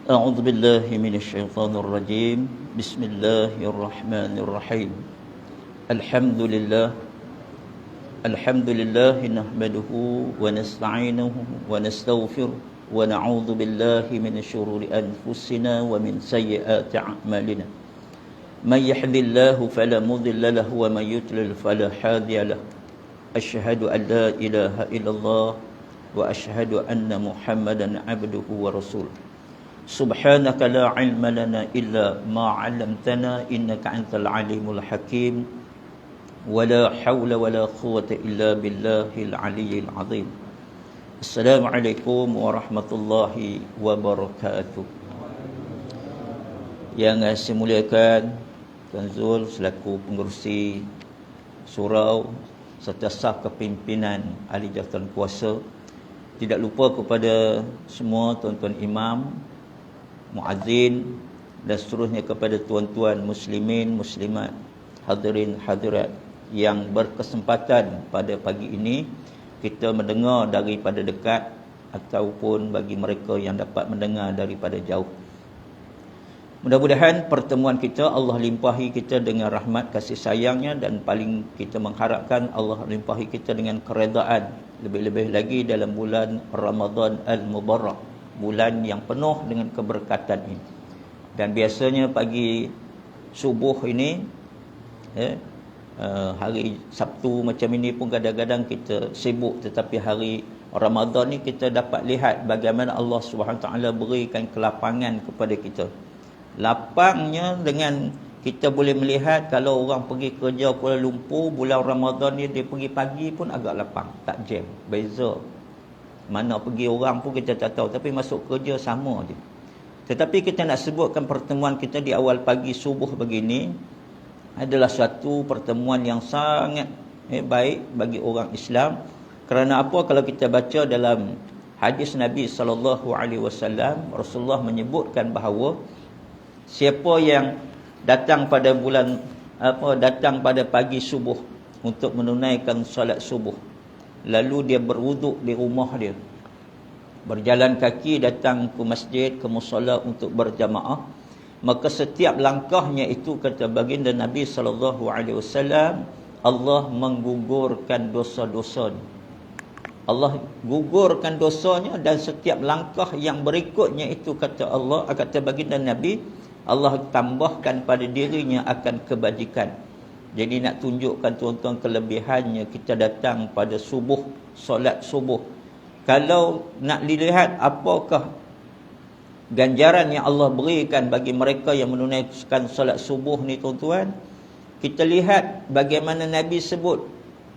أعوذ بالله من الشيطان الرجيم بسم الله الرحمن الرحيم الحمد لله نحمده ونستعينه ونستغفره ونعوذ بالله من شرور أنفسنا ومن سيئات أعمالنا من يهد الله فلا مضل له ومن يضلل فلا هادي له أشهد أن لا إله إلا الله وأشهد أن محمدا عبده ورسوله سبحانك لا علم لنا إلا ما علمتنا إنك أنت العليم الحكيم ولا حول ولا قوة إلا بالله العلي العظيم السلام عليكم ورحمة الله وبركاته. Yang saya muliakan Tuan Zul selaku pengerusi surau serta saf kepimpinan ahli jawatan kuasa. Tidak lupa kepada semua tuan-tuan imam, muazzin dan seterusnya kepada tuan-tuan muslimin, muslimat, hadirin hadirat yang berkesempatan pada pagi ini kita mendengar daripada dekat ataupun bagi mereka yang dapat mendengar daripada jauh. Mudah-mudahan pertemuan kita Allah limpahi kita dengan rahmat kasih sayangnya, dan paling kita mengharapkan Allah limpahi kita dengan keredaan, lebih-lebih lagi dalam bulan Ramadan Al-Mubarak, bulan yang penuh dengan keberkatan ini. Dan biasanya pagi subuh ini hari Sabtu macam ini pun kadang-kadang kita sibuk, tetapi hari Ramadan ni kita dapat lihat bagaimana Allah SWT berikan kelapangan kepada kita. Lapangnya dengan kita boleh melihat kalau orang pergi kerja Kuala Lumpur bulan Ramadan ni, dia pergi pagi pun agak lapang, tak jam. Beza mana pergi orang pun kita tak tahu, tapi masuk kerja sama je. Tetapi kita nak sebutkan pertemuan kita di awal pagi subuh begini adalah suatu pertemuan yang sangat baik bagi orang Islam. Kerana apa? Kalau kita baca dalam hadis Nabi SAW, Rasulullah menyebutkan bahawa siapa yang datang pada datang pada pagi subuh untuk menunaikan solat subuh, lalu dia berwuduk di rumah dia, berjalan kaki datang ke masjid, ke musalla untuk berjamaah, maka setiap langkahnya itu, kata baginda Nabi SAW, Allah menggugurkan dosa-dosa. Allah gugurkan dosanya, dan setiap langkah yang berikutnya itu, kata Allah, kata baginda Nabi, Allah tambahkan pada dirinya akan kebajikan. Jadi nak tunjukkan tuan-tuan kelebihannya kita datang pada subuh, solat subuh. Kalau nak dilihat apakah ganjaran yang Allah berikan bagi mereka yang menunaikan solat subuh ni tuan-tuan, kita lihat bagaimana Nabi sebut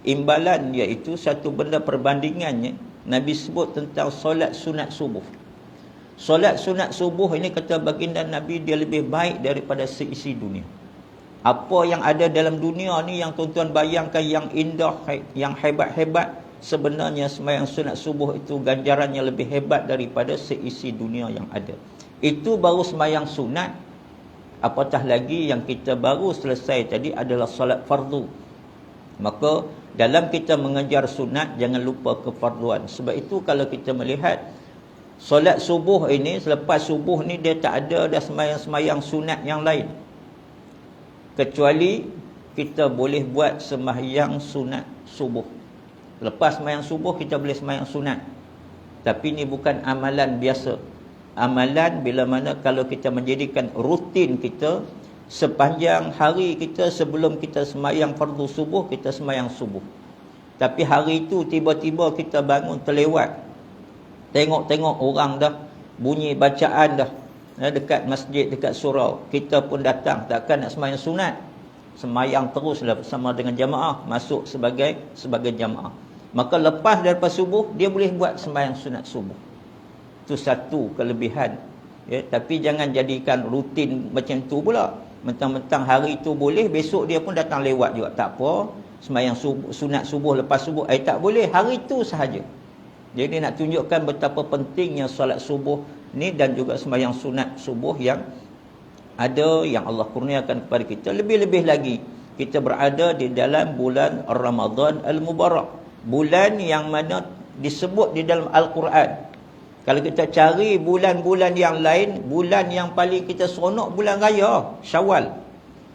imbalan, iaitu satu benda perbandingannya. Nabi sebut tentang solat sunat subuh. Solat sunat subuh ini, kata baginda Nabi, dia lebih baik daripada seisi dunia. Apa yang ada dalam dunia ni yang tuan-tuan bayangkan yang indah, yang hebat-hebat, sebenarnya sembahyang sunat subuh itu ganjarannya lebih hebat daripada seisi dunia yang ada. Itu baru sembahyang sunat. Apatah lagi yang kita baru selesai tadi adalah solat fardu. Maka dalam kita mengejar sunat, jangan lupa kefarduan. Sebab itu kalau kita melihat solat subuh ini, selepas subuh ni dia tak ada dah sembahyang-sembahyang sunat yang lain, kecuali kita boleh buat sembahyang sunat subuh. Lepas sembahyang subuh kita boleh sembahyang sunat. Tapi ini bukan amalan biasa. Amalan bila mana kalau kita menjadikan rutin kita, sepanjang hari kita sebelum kita sembahyang fardu subuh, kita sembahyang subuh. Tapi hari itu tiba-tiba kita bangun terlewat, tengok-tengok orang dah bunyi bacaan dah dekat masjid, dekat surau, kita pun datang, takkan nak sembahyang sunat, sembahyang teruslah bersama dengan jamaah, masuk sebagai jamaah. Maka lepas daripada subuh dia boleh buat sembahyang sunat subuh. Itu satu kelebihan, tapi jangan jadikan rutin macam tu pula. Mentang-mentang hari itu boleh, besok dia pun datang lewat juga, tak apa, sembahyang sunat subuh lepas subuh, tak boleh, hari itu sahaja. Jadi nak tunjukkan betapa pentingnya solat subuh ni, dan juga sembahyang sunat subuh yang ada, yang Allah kurniakan kepada kita. Lebih-lebih lagi kita berada di dalam bulan Ramadan Al-Mubarak, bulan yang mana disebut di dalam Al-Quran Kalau kita cari bulan-bulan yang lain, bulan yang paling kita seronok bulan raya, Syawal.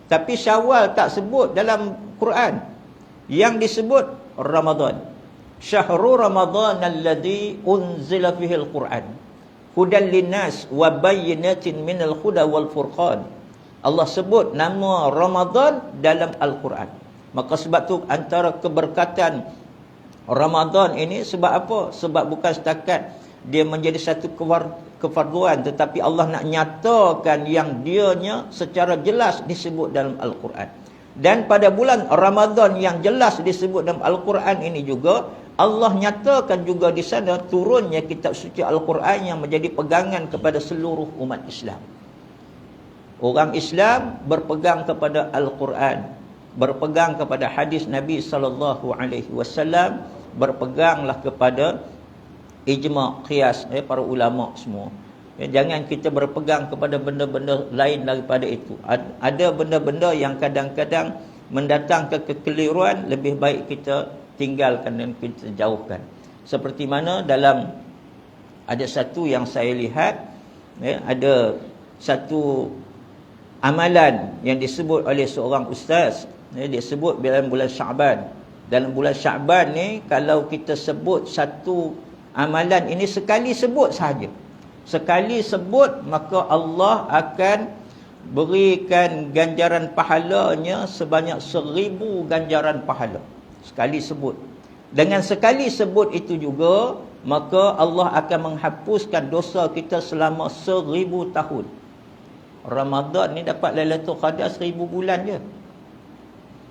Tapi Syawal tak sebut dalam Quran. Yang disebut Ramadan. Syahrul Ramadan alladhi unzila fihi al-Quran. Hudan linnas wa bayyinatin minal huda wal furqan. Allah sebut nama Ramadan dalam Al-Quran. Maka sebab tu antara keberkatan Ramadan ini sebab apa? Sebab bukan setakat dia menjadi satu kefarduan, tetapi Allah nak nyatakan yang dianya secara jelas disebut dalam Al-Quran. Dan pada bulan Ramadan yang jelas disebut dalam Al-Quran ini juga, Allah nyatakan juga di sana turunnya kitab suci Al-Quran yang menjadi pegangan kepada seluruh umat Islam. Orang Islam berpegang kepada Al-Quran, berpegang kepada hadis Nabi SAW, berpeganglah kepada ijma' qiyas para ulama semua. Jangan kita berpegang kepada benda-benda lain daripada itu. Ada benda-benda yang kadang-kadang mendatangkan kekeliruan, lebih baik kita tinggalkan dan kita jauhkan. Seperti mana dalam ada satu yang saya lihat, ada satu amalan yang disebut oleh seorang ustaz, dia sebut dalam bulan Syaban. Dalam bulan Syaban ni, kalau kita sebut satu amalan ini sekali sebut sahaja, sekali sebut, maka Allah akan berikan ganjaran pahalanya sebanyak 1000 ganjaran pahala. Sekali sebut. Dengan sekali sebut itu juga, maka Allah akan menghapuskan dosa kita selama 1000 tahun. Ramadan ni dapat Lailatul Qadar 1000 bulan je.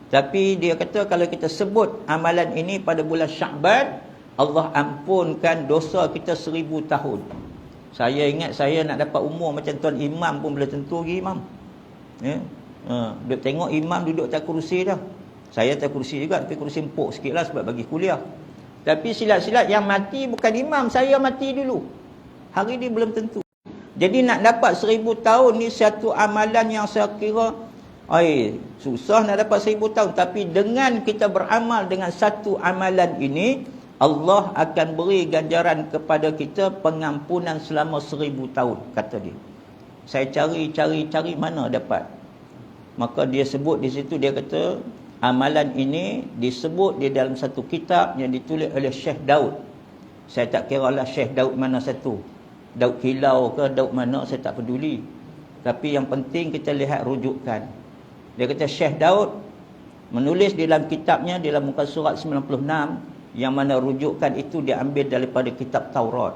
Tapi dia kata kalau kita sebut amalan ini pada bulan Syaban, Allah ampunkan dosa kita 1000 tahun. Saya ingat saya nak dapat umur macam Tuan Imam pun belum tentu lagi imam. Duduk tengok imam duduk atas kerusi dah. Saya atas kerusi juga, tapi kerusi empuk sikit lah sebab bagi kuliah. Tapi silat-silat yang mati bukan imam, saya mati dulu. Hari ni belum tentu. Jadi nak dapat 1000 tahun ni satu amalan yang saya kira susah nak dapat 1000 tahun. Tapi dengan kita beramal dengan satu amalan ini, Allah akan beri ganjaran kepada kita pengampunan selama 1000 tahun, kata dia. Saya cari mana dapat. Maka dia sebut di situ, dia kata amalan ini disebut di dalam satu kitab yang ditulis oleh Syekh Daud. Saya tak kira lah Syekh Daud mana satu. Daud Kilau ke Daud mana, saya tak peduli. Tapi yang penting kita lihat rujukan. Dia kata Syekh Daud menulis di dalam kitabnya, di dalam muka surat 96, yang mana rujukan itu diambil daripada kitab Taurat.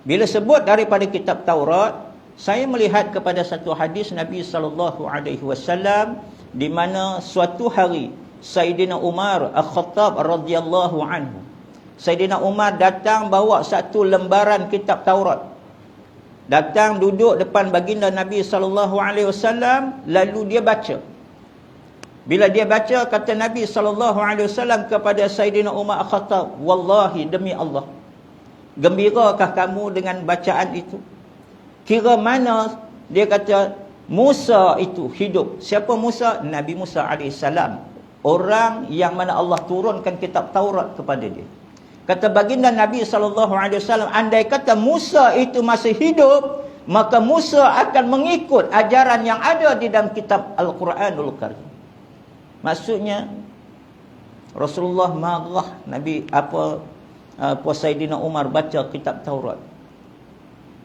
Bila sebut daripada kitab Taurat, saya melihat kepada satu hadis Nabi SAW, di mana suatu hari Sayyidina Umar Al-Khattab radhiyallahu anhu, Sayyidina Umar datang bawa satu lembaran kitab Taurat. Datang duduk depan baginda Nabi SAW, lalu dia baca. Bila dia baca, kata Nabi SAW kepada Sayyidina Umar Al-Khattab, wallahi, demi Allah, gembirakah kamu dengan bacaan itu? Kira mana, dia kata, Musa itu hidup. Siapa Musa? Nabi Musa AS. Orang yang mana Allah turunkan kitab Taurat kepada dia. Kata baginda Nabi SAW, andai kata Musa itu masih hidup, maka Musa akan mengikut ajaran yang ada di dalam kitab Al-Quranul Karim. Maksudnya Rasulullah marah Nabi Sayyidina Umar baca kitab Taurat.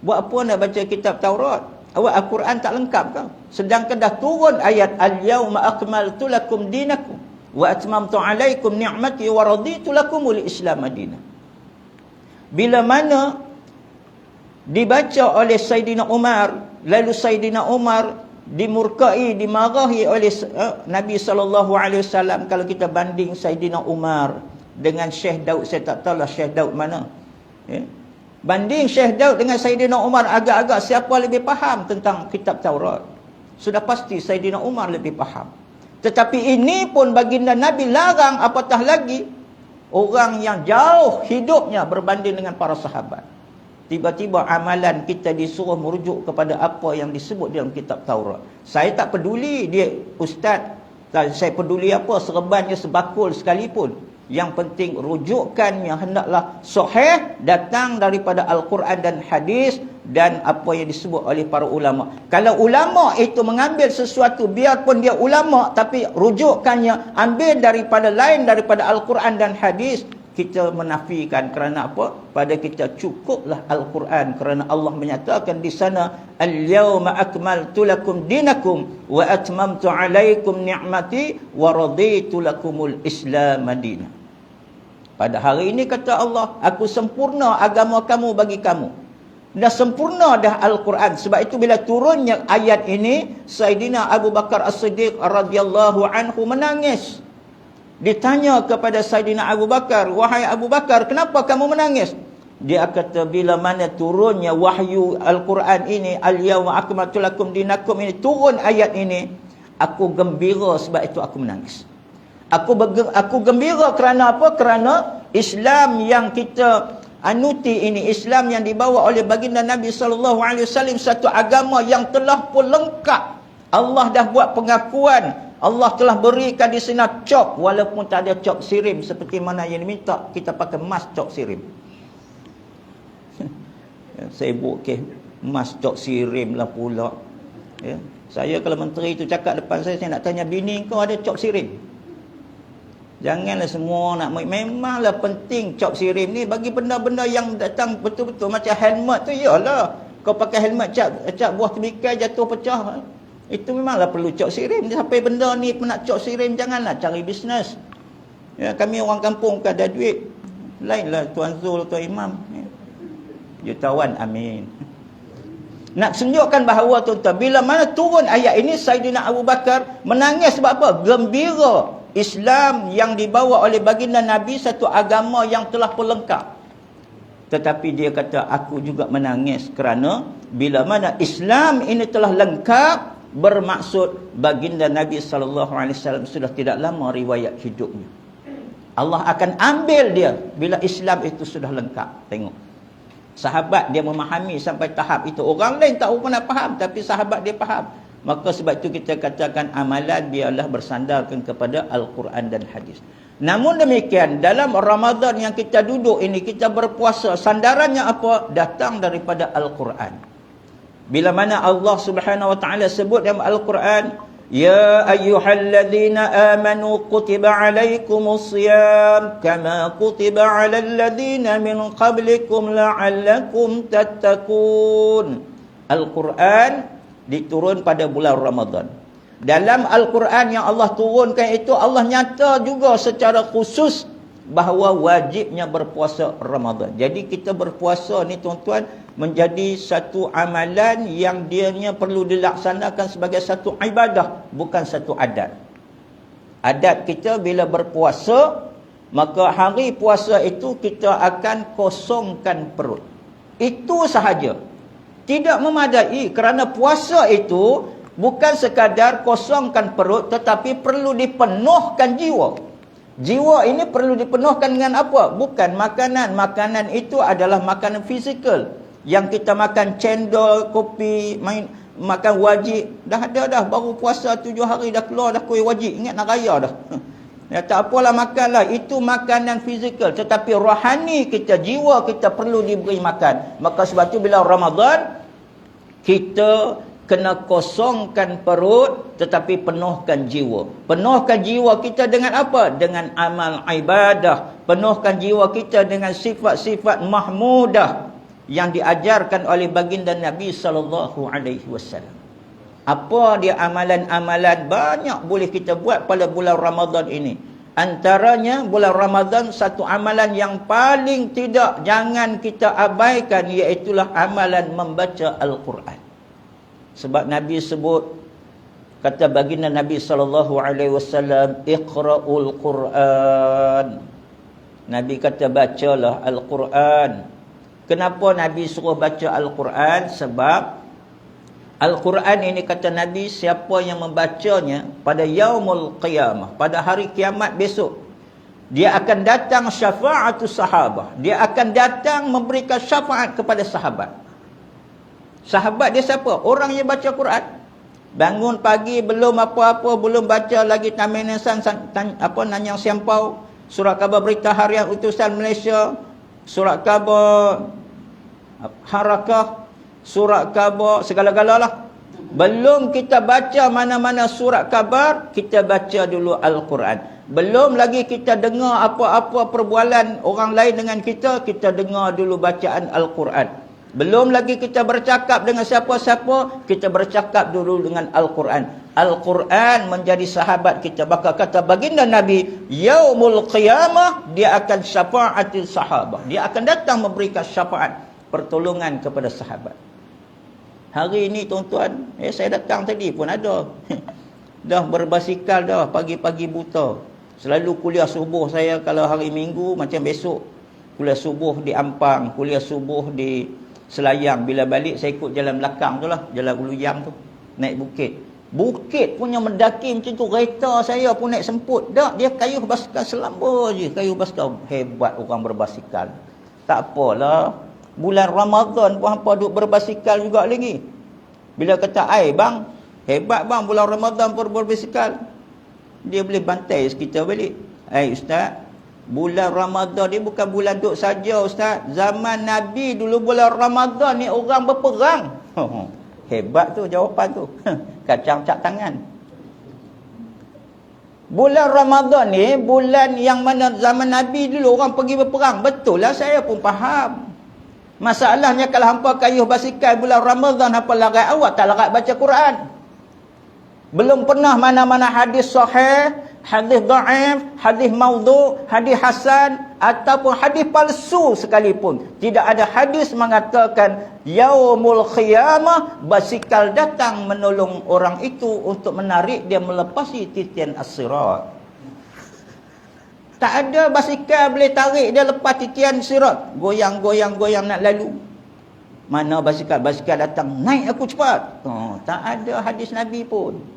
Buat apa nak baca kitab Taurat? Awak Al-Quran tak lengkap ke? Sedangkan dah turun ayat al-yauma akmaltu lakum dinakum wa atmamtu alaikum ni'mati wa raditu lakumul Islam madinah. Bila mana dibaca oleh Sayyidina Umar, lalu Sayyidina Umar dimurkai, dimarahi oleh Nabi SAW. Kalau kita banding Sayyidina Umar dengan Syekh Daud, saya tak tahulah Syekh Daud mana. Banding Syekh Daud dengan Sayyidina Umar, agak-agak siapa lebih faham tentang kitab Taurat? Sudah pasti Sayyidina Umar lebih faham. Tetapi ini pun baginda Nabi larang, apatah lagi orang yang jauh hidupnya berbanding dengan para sahabat. Tiba-tiba amalan kita disuruh merujuk kepada apa yang disebut dalam kitab Taurat. Saya tak peduli dia ustaz, saya peduli apa serbannya sebakul sekalipun. Yang penting rujukannya hendaklah sahih, datang daripada Al-Quran dan hadis, dan apa yang disebut oleh para ulama. Kalau ulama itu mengambil sesuatu, biarpun dia ulama, tapi rujukannya ambil daripada lain daripada Al-Quran dan hadis, kita menafikan. Kerana apa? Pada kita cukuplah Al-Quran, kerana Allah menyatakan di sana, al-yawma akmaltu lakum dinakum wa atmamtu alaikum ni'mati wa raditu lakumul Islam madinah. Pada hari ini kata Allah, aku sempurna agama kamu bagi kamu. Dah sempurna dah Al-Quran. Sebab itu bila turunnya ayat ini, Saidina Abu Bakar As-Siddiq radhiyallahu anhu menangis. Ditanya kepada Saidina Abu Bakar, wahai Abu Bakar, kenapa kamu menangis? Dia kata, bila mana turunnya wahyu Al-Quran ini, al-yawma akmaltu lakum dinakum ini, turun ayat ini, aku gembira, sebab itu aku menangis. Aku gembira kerana apa? Kerana Islam yang kita anuti ini, Islam yang dibawa oleh baginda Nabi SAW, satu agama yang telah pun lengkap. Allah dah buat pengakuan, Allah telah berikan di sini cop, walaupun tak ada cop sirim seperti mana yang diminta, kita pakai emas cop sirim. Saya buat emas cop sirim lah pula. Ya. Saya kalau menteri itu cakap depan saya nak tanya, bini kau ada cop sirim? Janganlah semua nak, memanglah penting cop sirim ni bagi benda-benda yang datang betul-betul. Macam helmet tu, yalah, kau pakai helmet cap buah temikai jatuh pecah, itu memanglah perlu cop sirim. Sampai benda ni pun nak cop sirim, janganlah cari bisnes. Ya, kami orang kampung kan ada duit, lainlah Tuan Zul, Tuan Imam, ya. Jutawan, amin. Nak tunjukkan bahawa tuan-tuan, bila mana turun ayat ini, Saidina Abu Bakar menangis. Sebab apa? Gembira Islam yang dibawa oleh baginda Nabi, satu agama yang telah pelengkap. Tetapi dia kata, aku juga menangis kerana bila mana Islam ini telah lengkap, bermaksud baginda Nabi SAW sudah tidak lama riwayat hidupnya. Allah akan ambil dia bila Islam itu sudah lengkap. Tengok, sahabat dia memahami sampai tahap itu. Orang lain tak pernah faham, tapi sahabat dia faham. Maka sebab itu kita katakan amalan biarlah bersandarkan kepada Al-Quran dan hadis. Namun demikian, dalam Ramadan yang kita duduk ini, kita berpuasa, sandarannya apa? Datang daripada Al-Quran. Bila mana Allah Subhanahu wa taala sebut dalam Al-Quran, ya ayyuhalladzina amanu kutiba alaikumus shiyam kama kutiba alal ladzina min qablikum la'allakum tattaqun. Al-Quran diturun pada bulan Ramadan. Dalam Al-Quran yang Allah turunkan itu, Allah nyata juga secara khusus bahawa wajibnya berpuasa Ramadan. Jadi kita berpuasa ni tuan-tuan menjadi satu amalan yang dianya perlu dilaksanakan sebagai satu ibadah, bukan satu adat. Adat kita bila berpuasa, maka hari puasa itu kita akan kosongkan perut. Itu sahaja. Tidak memadai, kerana puasa itu bukan sekadar kosongkan perut, tetapi perlu dipenuhkan jiwa. Jiwa ini perlu dipenuhkan dengan apa? Bukan makanan. Makanan itu adalah makanan fizikal. Yang kita makan cendol, kopi, makan wajib. Dah ada dah, baru puasa 7 hari dah keluar dah kuih wajib. Ingat nak raya dah. Ya, tak apalah, makanlah. Itu makanan fizikal. Tetapi rohani kita, jiwa kita perlu diberi makan. Maka sebab itu bila Ramadan, kita kena kosongkan perut, tetapi penuhkan jiwa. Penuhkan jiwa kita dengan apa? Dengan amal ibadah. Penuhkan jiwa kita dengan sifat-sifat mahmudah yang diajarkan oleh baginda Nabi SAW. Apa dia amalan-amalan? Banyak boleh kita buat pada bulan Ramadan ini. Antaranya bulan Ramadan, satu amalan yang paling tidak jangan kita abaikan, iaitulah amalan membaca Al-Quran. Sebab Nabi sebut, kata baginda Nabi SAW, Iqra'ul Quran. Nabi kata bacalah Al-Quran. Kenapa Nabi suruh baca Al-Quran? Sebab Al-Quran ini kata Nabi, siapa yang membacanya pada yaumul qiyamah, pada hari kiamat besok, dia akan datang syafa'atus sahabah. Dia akan datang memberikan syafaat kepada sahabat. Sahabat dia siapa? Orang yang baca Quran. Bangun pagi belum apa-apa, belum baca lagi taminesan apa nanyang siampau. surat khabar berita harian utusan Malaysia, surat khabar harakah, surat khabar segala-galalah. Belum kita baca mana-mana surat khabar, kita baca dulu Al-Quran. Belum lagi kita dengar apa-apa perbualan orang lain dengan kita, kita dengar dulu bacaan Al-Quran. Belum lagi kita bercakap dengan siapa-siapa, kita bercakap dulu dengan Al-Quran. Al-Quran menjadi sahabat kita. Maka kata baginda Nabi, Yaumul Qiyamah, dia akan syafa'atil sahabah. Dia akan datang memberikan syafaat, pertolongan kepada sahabat. Hari ini tuan-tuan, saya datang tadi pun ada. Dah berbasikal dah, pagi-pagi buta. Selalu kuliah subuh saya kalau hari Minggu, macam besok. Kuliah subuh di Ampang, kuliah subuh di Selayang. Bila balik saya ikut jalan belakang tu lah, jalan Ulu Jam tu, naik bukit. Bukit punya mendaki macam tu, kereta saya pun naik semput. Tak, dia kayuh basikal selamba je, kayuh basikal. Hebat orang berbasikal. Tak apalah, bulan Ramadan pun hampa duk berbasikal juga lagi. Bila kata, bang, hebat bang bulan Ramadan pun berbasikal, dia boleh bantai kita balik. Ustaz, bulan Ramadan ni bukan bulan duk saja Ustaz. Zaman Nabi dulu bulan Ramadan ni orang berperang. Hebat tu jawapan tu. Kacang cap tangan. Bulan Ramadan ni bulan yang mana zaman Nabi dulu orang pergi berperang. Betul lah, saya pun faham. Masalahnya kalau hampa kayuh basikal bulan Ramadan, hampa larat awak, tak larat baca Quran. Belum pernah mana-mana hadis sahih, hadis dhaif, hadis maudhu', hadis hasan ataupun hadis palsu sekalipun. Tidak ada hadis mengatakan Yaumul Qiyamah basikal datang menolong orang itu untuk menarik dia melepasi titian as-sirat. Tak ada basikal boleh tarik dia lepas titian sirat. Goyang-goyang-goyang nak lalu. Mana basikal? Basikal datang, naik aku cepat. Tak ada hadis Nabi pun.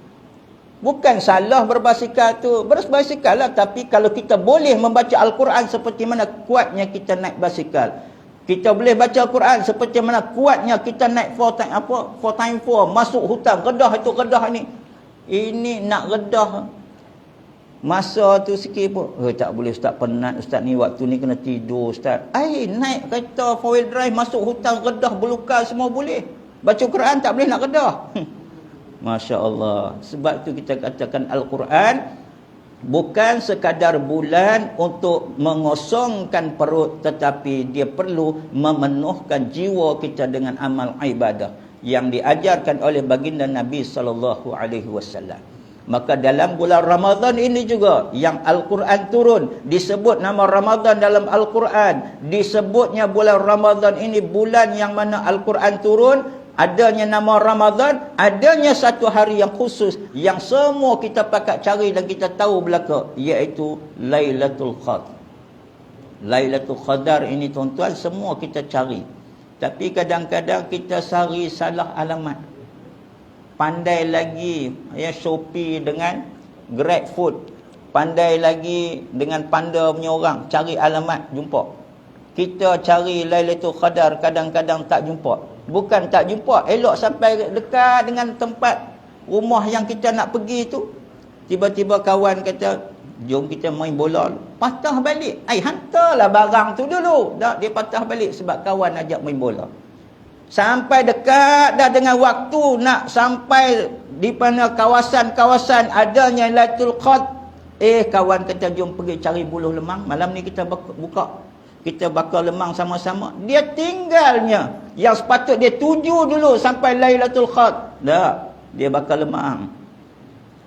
Bukan salah berbasikal tu, berbasikal lah. Tapi kalau kita boleh membaca Al-Quran seperti mana kuatnya kita naik basikal. Kita boleh baca Al-Quran seperti mana kuatnya kita naik 4x4, masuk hutan, redah itu, redah ni. Ini nak redah. Masa tu sikit pun, tak boleh Ustaz, penat Ustaz ni, waktu ni kena tidur Ustaz. Naik kereta 4-wheel drive, masuk hutan, redah, berluka semua boleh. Baca Quran tak boleh nak redah. Masya Allah. Sebab tu kita katakan Al-Quran bukan sekadar bulan untuk mengosongkan perut, tetapi dia perlu memenuhkan jiwa kita dengan amal ibadah yang diajarkan oleh baginda Nabi SAW. Maka dalam bulan Ramadan ini juga yang Al-Quran turun, disebut nama Ramadan dalam Al-Quran. Disebutnya bulan Ramadan ini bulan yang mana Al-Quran turun. Adanya nama Ramadan, adanya satu hari yang khusus yang semua kita pakat cari dan kita tahu belaka, iaitu Lailatul Qadar. Lailatul Qadar ini tuan-tuan semua kita cari. Tapi kadang-kadang kita cari salah alamat. Pandai lagi Shopee dengan GrabFood. Pandai lagi dengan Panda punya orang cari alamat, jumpa. Kita cari Lailatul Qadar kadang-kadang tak jumpa. Bukan tak jumpa, elok sampai dekat dengan tempat rumah yang kita nak pergi tu, tiba-tiba kawan kata, jom kita main bola. Patah balik. Hantarlah barang tu dulu. Tak, dia patah balik sebab kawan ajak main bola. Sampai dekat dah dengan waktu nak sampai di mana kawasan-kawasan adanya Lailatul Qadar. Kawan kata jom pergi cari buluh lemang. Malam ni kita buka. Kita bakar lemang sama-sama. Dia tinggalnya yang sepatut dia tuju dulu sampai Lailatul Qadar. Tak, dia bakar lemang.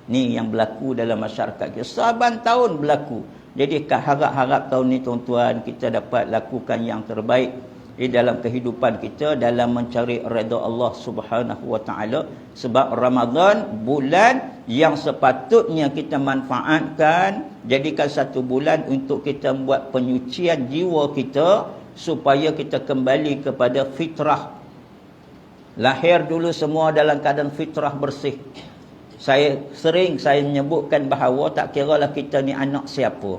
Ni yang berlaku dalam masyarakat kita. Saban tahun berlaku. Jadi harap-harap tahun ni tuan-tuan kita dapat lakukan yang terbaik di dalam kehidupan kita dalam mencari redha Allah Subhanahu wa taala. Sebab Ramadan bulan yang sepatutnya kita manfaatkan, jadikan satu bulan untuk kita buat penyucian jiwa kita supaya kita kembali kepada fitrah. Lahir dulu semua dalam keadaan fitrah bersih. Saya menyebutkan bahawa tak kiralah kita ni anak siapa,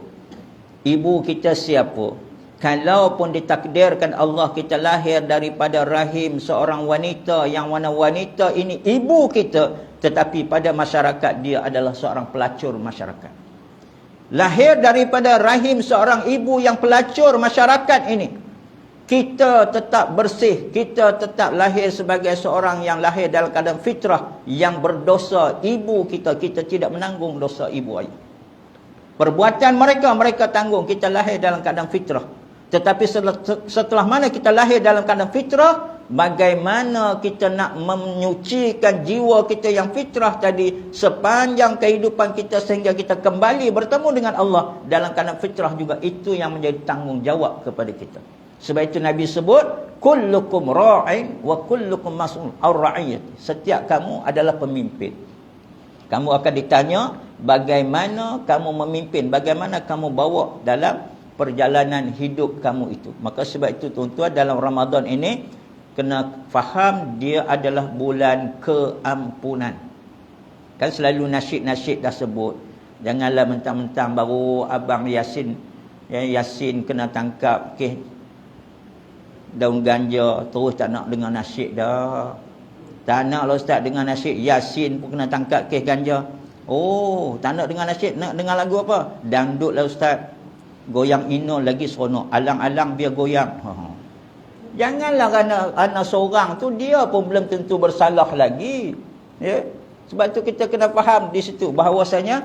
ibu kita siapa, kalaupun ditakdirkan Allah kita lahir daripada rahim seorang wanita yang mana wanita ini ibu kita, tetapi pada masyarakat dia adalah seorang pelacur masyarakat. lahir daripada rahim seorang ibu yang pelacur masyarakat ini, kita tetap bersih, kita tetap lahir sebagai seorang yang lahir dalam keadaan fitrah, yang berdosa ibu kita, kita tidak menanggung dosa ibu ayah. Perbuatan mereka tanggung, kita lahir dalam keadaan fitrah. Tetapi setelah mana kita lahir dalam keadaan fitrah, bagaimana kita nak menyucikan jiwa kita yang fitrah tadi sepanjang kehidupan kita sehingga kita kembali bertemu dengan Allah dalam keadaan fitrah juga, itu yang menjadi tanggungjawab kepada kita. Sebab itu Nabi sebut, kullukum ra'in wa kullukum mas'ul ar-ra'iyati. Setiap kamu adalah pemimpin. Kamu akan ditanya bagaimana kamu memimpin, bagaimana kamu bawa dalam perjalanan hidup kamu itu. Maka sebab itu tuan-tuan, dalam Ramadan ini kena faham dia adalah bulan keampunan. Kan selalu nasyid-nasyid dah sebut, janganlah mentang-mentang baru abang Yasin, Yasin kena tangkap kes daun ganja terus tak nak dengar nasyid dah. Tak nak lah ustaz dengar nasyid, Yasin pun kena tangkap kes ganja. Oh, tak nak dengar nasyid, nak dengar lagu apa? Dangdut lah ustaz. Goyang ino lagi seronok, alang-alang biar goyang. Janganlah kerana anak seorang tu dia pun belum tentu bersalah lagi. Ya. Sebab tu kita kena faham di situ bahawasanya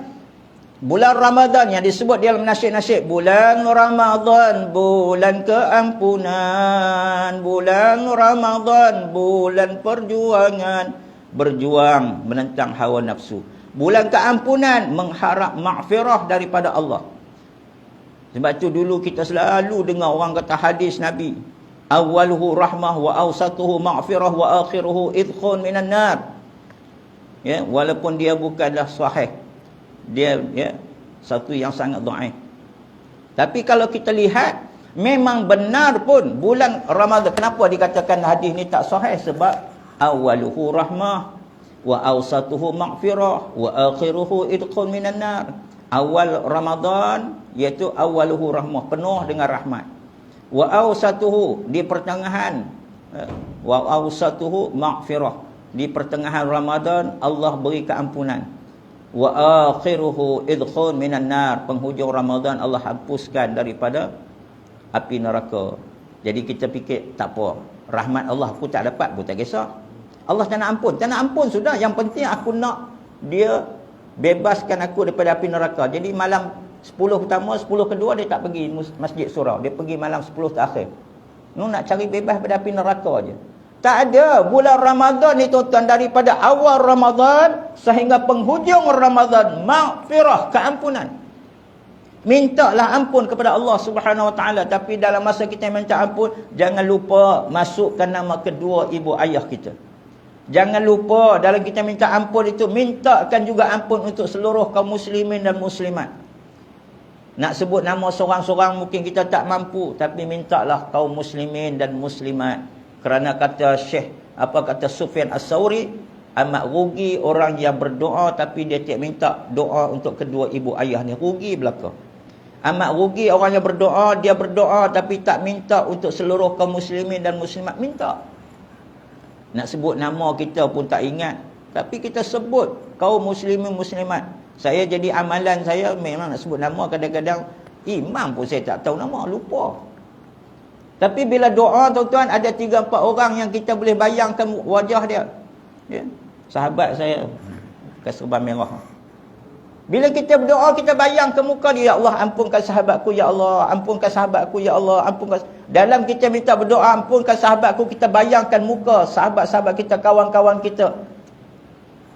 bulan Ramadan yang disebut dalam nasyid-nasyid, bulan Ramadan bulan keampunan, bulan Ramadan bulan perjuangan, berjuang menentang hawa nafsu. Bulan keampunan, mengharap maghfirah daripada Allah. Sebab tu dulu kita selalu dengar orang kata hadis Nabi, awwaluhu rahmah wa awsatuhu maghfirah wa akhiruhu idkhun minan nar. Ya, walaupun dia bukanlah sahih, dia satu yang sangat dhaif. Tapi kalau kita lihat, memang benar pun bulan Ramadan. Kenapa dikatakan hadis ni tak sahih? Sebab awwaluhu rahmah wa awsatuhu maghfirah wa akhiruhu idkhun minan nar. Awal Ramadan iaitu awwaluhu rahmah, penuh dengan rahmat. Wa awsatuhu, di pertengahan, wa awsatuhu maghfirah, di pertengahan Ramadan Allah beri keampunan. Wa akhiruhu idkhul minan nar, penghujung Ramadan Allah hapuskan daripada api neraka. Jadi kita fikir tak apa, rahmat Allah aku tak dapat pun tak kisah. Allah tak nak ampun, tak nak ampun sudah, yang penting aku nak dia bebaskan aku daripada api neraka. Jadi malam 10 pertama, 10 kedua dia tak pergi masjid surau, dia pergi malam 10 terakhir. Nak cari bebas daripada api neraka aje. Tak ada. Bulan Ramadan ni tuan-tuan, daripada awal Ramadan sehingga penghujung Ramadan, maghfirah, keampunan. Mintalah ampun kepada Allah Subhanahu Wa Taala. Tapi dalam masa kita minta ampun, jangan lupa masukkan nama kedua ibu ayah kita. Jangan lupa dalam kita minta ampun itu, mintakan juga ampun untuk seluruh kaum muslimin dan muslimat. Nak sebut nama seorang-seorang mungkin kita tak mampu, tapi mintalah kaum muslimin dan muslimat. Kerana kata kata Sufyan As-Sauri, amat rugi orang yang berdoa tapi dia tak minta doa untuk kedua ibu ayah ni, rugi belaka. Amat rugi orang yang berdoa, dia berdoa tapi tak minta untuk seluruh kaum muslimin dan muslimat. Minta. Nak sebut nama kita pun tak ingat, tapi kita sebut kaum muslimin muslimat. Saya jadi amalan saya memang nak sebut nama, kadang-kadang imam pun saya tak tahu nama, lupa. Tapi bila doa tuan-tuan, ada 3-4 orang yang kita boleh bayangkan wajah dia. Ya. Sahabat saya pakai serban merah. Bila kita berdoa, kita bayangkan muka dia, ya Allah ampunkan sahabatku, ya Allah ampunkan sahabatku, ya Allah ampunkan. Dalam kita minta berdoa ampunkan sahabatku, kita bayangkan muka sahabat-sahabat kita, kawan-kawan kita.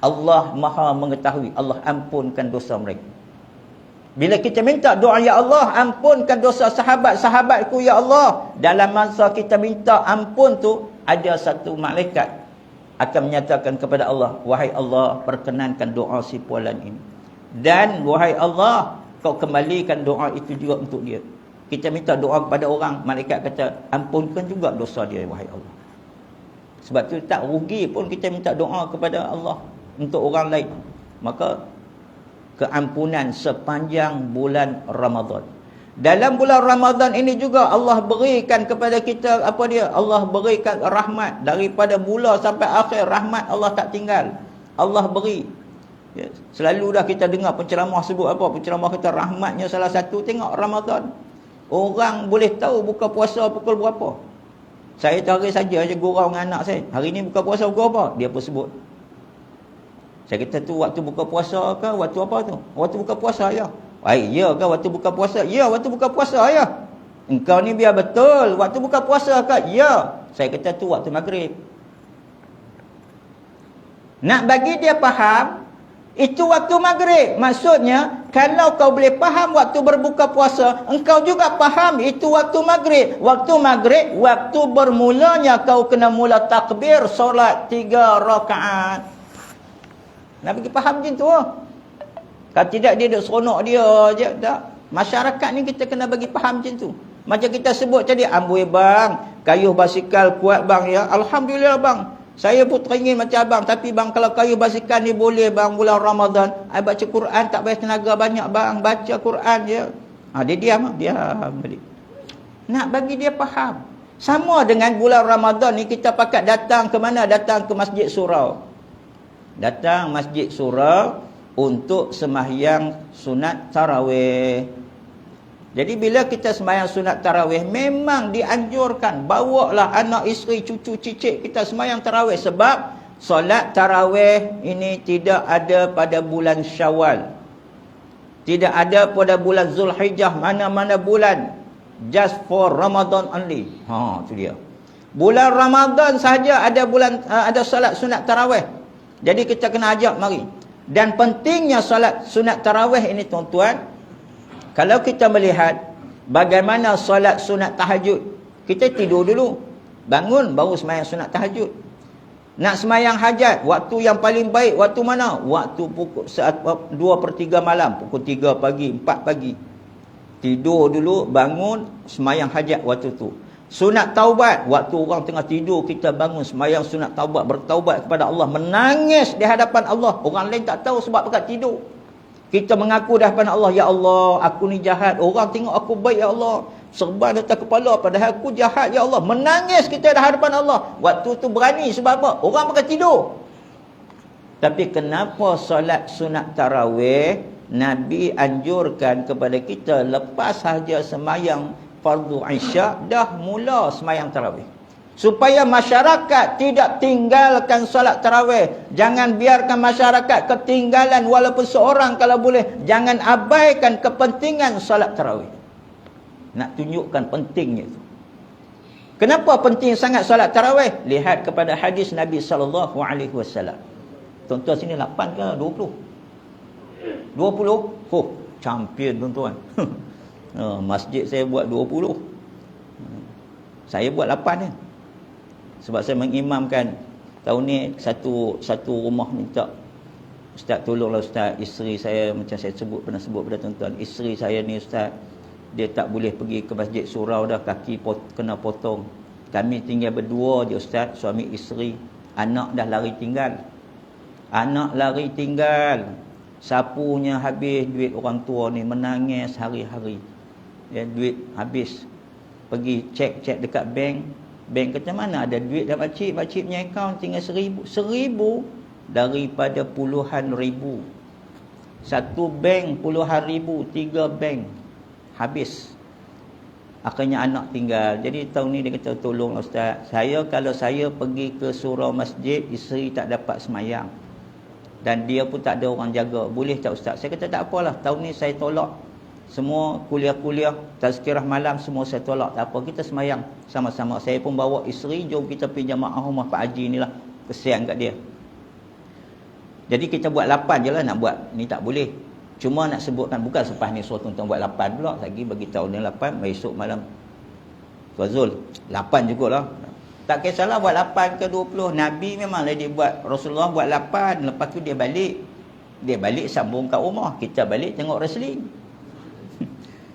Allah Maha mengetahui, Allah ampunkan dosa mereka. Bila kita minta doa, ya Allah ampunkan dosa sahabat-sahabatku, ya Allah, dalam masa kita minta ampun tu, ada satu malaikat akan menyatakan kepada Allah, wahai Allah, perkenankan doa si pualan ini. Dan wahai Allah, kau kembalikan doa itu juga untuk dia. Kita minta doa kepada orang, malaikat kata, ampunkan juga dosa dia, wahai Allah. Sebab tu tak rugi pun kita minta doa kepada Allah untuk orang lain. Maka keampunan sepanjang bulan Ramadan. Dalam bulan Ramadan ini juga Allah berikan kepada kita apa dia? Allah berikan rahmat daripada mula sampai akhir, rahmat Allah tak tinggal. Allah beri. Ya, selalu dah kita dengar penceramah sebut apa? Penceramah kata rahmatnya salah satu tengok Ramadan. Orang boleh tahu buka puasa pukul berapa. Saya hari saja je gurau dengan anak saya. Hari ni buka puasa pukul apa? Dia pun sebut. Saya kata tu waktu buka puasa ke? Waktu apa tu? Waktu buka puasa ya. Ya ke waktu buka puasa? Ya, waktu buka puasa ya. Engkau ni biar betul. Waktu buka puasa ke? Ya. Saya kata tu waktu maghrib. Nak bagi dia faham, itu waktu maghrib. Maksudnya, kalau kau boleh faham waktu berbuka puasa, engkau juga faham itu waktu maghrib. Waktu maghrib, waktu bermulanya kau kena mula takbir solat 3 rakaat. Nak bagi faham macam tu. Kalau tidak dia duk seronok dia je. Tak. Masyarakat ni kita kena bagi faham macam tu. Macam kita sebut tadi, amboi bang, kayuh basikal kuat bang ya. Alhamdulillah bang. Saya pun teringin macam abang. Tapi bang, kalau kayuh basikal ni boleh bang, bulan Ramadan, I baca Quran tak payah tenaga banyak bang. Baca Quran je. Dia diam. Diam balik. Nak bagi dia faham. Sama dengan bulan Ramadan ni, kita pakat datang ke mana? Datang ke Masjid Surau. Datang Masjid Surau untuk sembahyang sunat tarawih. Jadi bila kita sembahyang sunat tarawih, memang dianjurkan bawalah anak isteri, cucu cicit kita sembahyang tarawih. Sebab solat tarawih ini tidak ada pada bulan Syawal, tidak ada pada bulan Zulhijjah, mana-mana bulan. Just for Ramadan only. Tu dia. Bulan Ramadan saja ada ada solat sunat tarawih. Jadi kita kena ajak mari. Dan pentingnya solat sunat tarawih ini tuan-tuan, kalau kita melihat bagaimana solat sunat tahajud, kita tidur dulu, bangun baru sembahyang sunat tahajud. Nak sembahyang hajat, waktu yang paling baik waktu mana? Waktu pukul 2/3 malam, pukul 3 pagi, 4 pagi. Tidur dulu, bangun sembahyang hajat waktu tu. Sunat taubat, waktu orang tengah tidur kita bangun sembahyang sunat taubat, bertaubat kepada Allah, menangis di hadapan Allah. Orang lain tak tahu sebab pakat tidur. Kita mengaku di hadapan Allah, ya Allah, aku ni jahat. Orang tengok aku baik, ya Allah. Serban atas kepala padahal aku jahat, ya Allah. Menangis kita di hadapan Allah. Waktu tu berani sebab apa? Orang pakai tidur. Tapi kenapa solat sunat tarawih Nabi anjurkan kepada kita lepas sahaja sembahyang fardu isyak dah mula sembahyang tarawih, supaya masyarakat tidak tinggalkan solat tarawih. Jangan biarkan masyarakat ketinggalan, walaupun seorang kalau boleh, jangan abaikan kepentingan solat tarawih. Nak tunjukkan pentingnya itu. Kenapa penting sangat solat tarawih? Lihat kepada hadis Nabi SAW. Tuan-tuan sini 8 ke 20? 20? Champion tuan-tuan. Masjid saya buat 20. Saya buat 8 je. Sebab saya mengimamkan tahun ni satu rumah minta, Ustaz tolonglah Ustaz, isteri saya, macam saya pernah sebut pada tuan-tuan, isteri saya ni Ustaz, dia tak boleh pergi ke Masjid Surau dah, kaki kena potong. Kami tinggal berdua je Ustaz, suami isteri. Anak dah lari tinggal. Sapunya habis duit orang tua ni, menangis hari-hari. Ya, duit habis. Pergi cek dekat bank. Bank kata mana ada duit dah pakcik. Pakcik punya akaun tinggal 1,000. 1,000 daripada puluhan ribu. Satu bank puluhan ribu. 3 bank. Habis. Akhirnya anak tinggal. Jadi tahun ni dia kata, tolong Ustaz, kalau saya pergi ke surau masjid, isteri tak dapat semayang. Dan dia pun tak ada orang jaga. Boleh tak Ustaz? Saya kata tak apalah. Tahun ni saya tolak. Semua kuliah-kuliah, tazkirah malam, semua saya tolak. Tak apa, kita semayang sama-sama. Saya pun bawa isteri, jom kita pergi jamaah rumah Pak Haji ni lah. Kesian kat dia. Jadi kita buat 8 je lah nak buat. Ni tak boleh. Cuma nak sebutkan, bukan selepas ni suruh tuan-tuan buat 8 pula. Lagi bagi tahu ni 8, besok malam. Tuan Zul, 8 jugalah. Tak kisahlah buat 8 ke 20. Nabi memanglah dia buat. Rasulullah buat 8. Lepas tu dia balik. Dia balik sambung kat rumah. Kita balik tengok wrestling.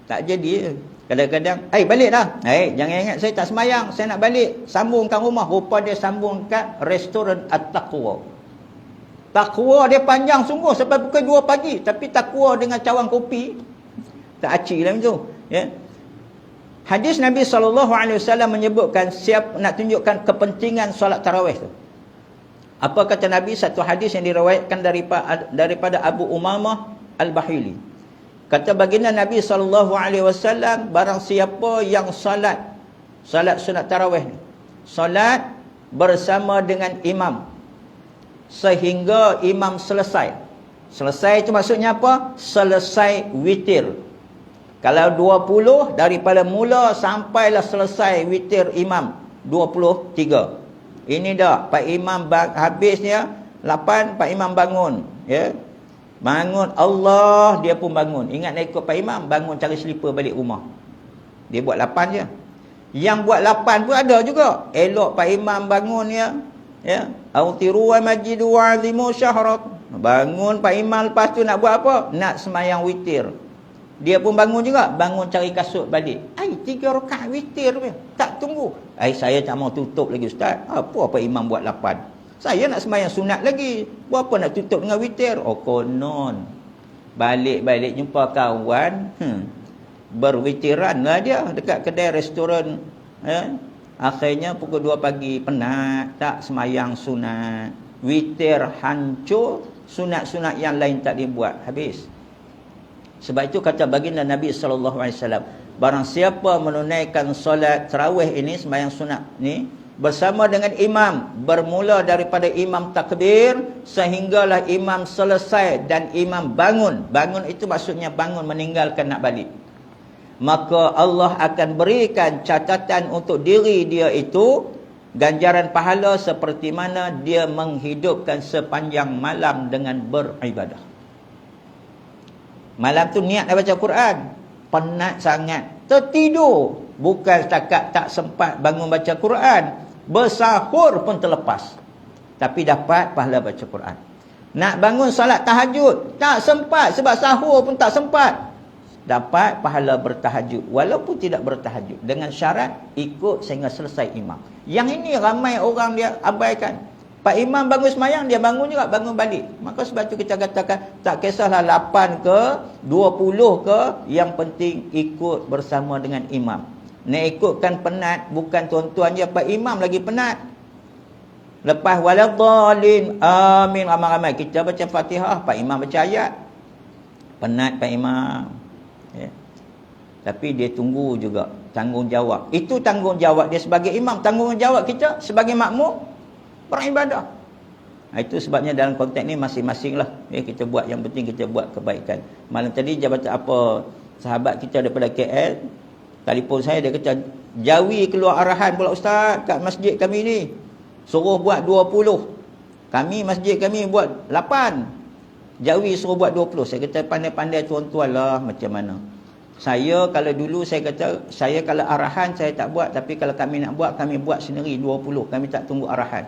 Tak jadi. Kadang-kadang, balik dah. Jangan ingat saya tak semayang, saya nak balik. Sambungkan rumah. Rupa dia sambung kat restoran At-Taqwa. Taqwa dia panjang sungguh sampai pukul 2 pagi. Tapi Taqwa dengan cawan kopi, tak acik lah macam tu. Ya. Hadis Nabi SAW menyebutkan, siap nak tunjukkan kepentingan solat tarawih tu. Apa kata Nabi? Satu hadis yang diriwayatkan daripada Abu Umamah Al-Bahili. Kata baginda Nabi SAW, barang siapa yang salat sunat tarawih ni, salat bersama dengan imam sehingga imam selesai. Selesai itu maksudnya apa? Selesai witir. Kalau 20 daripada mula sampailah selesai witir imam 23. Ini dah Pak Imam habisnya 8, Pak Imam bangun, ya. Bangun Allah, dia pun bangun. Ingat nak ikut Pak Imam, bangun cari selipar balik rumah. Dia buat 8 je. Yang buat 8 pun ada juga. Elok Pak Imam bangun, ya. Autiru wa majidu wa azimu syahrat. Bangun Pak Imam, lepas tu nak buat apa? Nak semayang witir. Dia pun bangun juga, bangun cari kasut balik. 3 rakaat witir punya. Tak tunggu. Saya tak mau tutup lagi ustaz. Apa Imam buat 8? Saya nak sembahyang sunat lagi. Buat apa nak tutup dengan witir? Oh konon. Balik-balik jumpa kawan, berwitiran lah dia dekat kedai restoran. Akhirnya pukul 2 pagi penat, tak sembahyang sunat. Witir hancur, sunat-sunat yang lain tak dibuat, habis. Sebab itu kata baginda Nabi SAW, barang siapa menunaikan solat tarawih ini, sembahyang sunat ni, bersama dengan imam, bermula daripada imam takbir sehinggalah imam selesai dan imam bangun. Bangun itu maksudnya bangun meninggalkan nak balik. Maka Allah akan berikan catatan untuk diri dia itu ganjaran pahala seperti mana dia menghidupkan sepanjang malam dengan beribadah. Malam tu niat nak baca Quran, penat sangat, tertidur. Bukan setakat tak sempat bangun baca Quran, bersahur pun terlepas, tapi dapat pahala baca Quran. Nak bangun salat tahajud, tak sempat sebab sahur pun tak sempat, dapat pahala bertahajud walaupun tidak bertahajud, dengan syarat ikut sehingga selesai imam. Yang ini ramai orang dia abaikan. Pak Imam bangun semayang, dia bangun juga, bangun balik. Maka sebab tu kita katakan, tak kisahlah 8 ke 20 ke, yang penting ikut bersama dengan imam. Nak ikutkan penat, bukan tuan-tuan je, Pak Imam lagi penat. Lepas waladhdallin, amin, ramai-ramai kita baca Fatihah, Pak Imam baca ayat. Penat Pak Imam, ya. Tapi dia tunggu juga tanggungjawab. Itu tanggungjawab dia sebagai imam, tanggungjawab kita sebagai makmum beribadah. Itu sebabnya dalam konteks ni masing-masing lah, ya, kita buat, yang penting kita buat kebaikan. Malam tadi jabatan apa, sahabat kita daripada KL telefon saya, dia kata Jawi keluar arahan pula ustaz kat masjid kami ni, suruh buat 20. Kami masjid kami buat 8, Jawi suruh buat 20. Saya kata pandai-pandai tuan-tuan lah macam mana. Saya kalau dulu saya kata, saya kalau arahan saya tak buat, tapi kalau kami nak buat, kami buat sendiri 20. Kami tak tunggu arahan.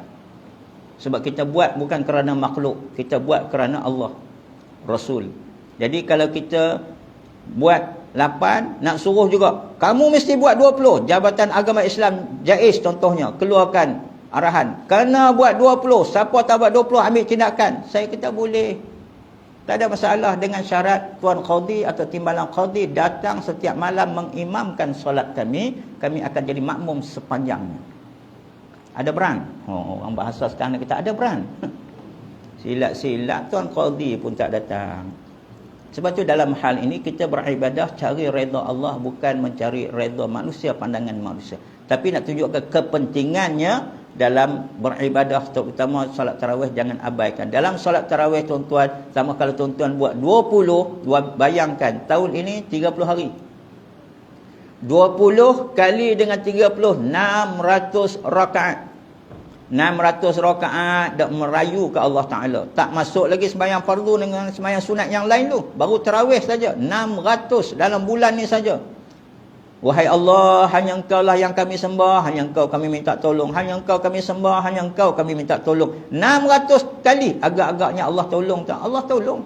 Sebab kita buat bukan kerana makhluk, kita buat kerana Allah, Rasul. Jadi kalau kita buat 8, nak suruh juga, kamu mesti buat 20. Jabatan Agama Islam JAIS contohnya keluarkan arahan, kena buat 20. Siapa tak buat 20 ambil tindakan. Saya kata boleh, tak ada masalah, dengan syarat Tuan Qadhi atau Timbalan Qadhi datang setiap malam mengimamkan solat kami. Kami akan jadi makmum sepanjangnya. Ada beran. Orang bahasa sekarang kita ada beran. Silat-silat Tuan Qadhi pun tak datang. Sebab tu dalam hal ini kita beribadah cari redha Allah, bukan mencari redha manusia, pandangan manusia. Tapi nak tunjukkan kepentingannya dalam beribadah, terutama solat tarawih, jangan abaikan. Dalam solat tarawih tuan-tuan, sama kalau tuan-tuan buat 20, bayangkan tahun ini 30 hari. 20 kali dengan 30, 600 rakaat. 600 rakaat dak merayu ke Allah Ta'ala. Tak masuk lagi sembahyang fardu dengan sembahyang sunat yang lain tu. Baru tarawih saja 600 dalam bulan ni saja. Wahai Allah, hanya Engkau lah yang kami sembah, hanya Engkau kami minta tolong, hanya Engkau kami sembah, hanya Engkau kami minta tolong. 600 kali agak-agaknya Allah tolong tak? Allah tolong.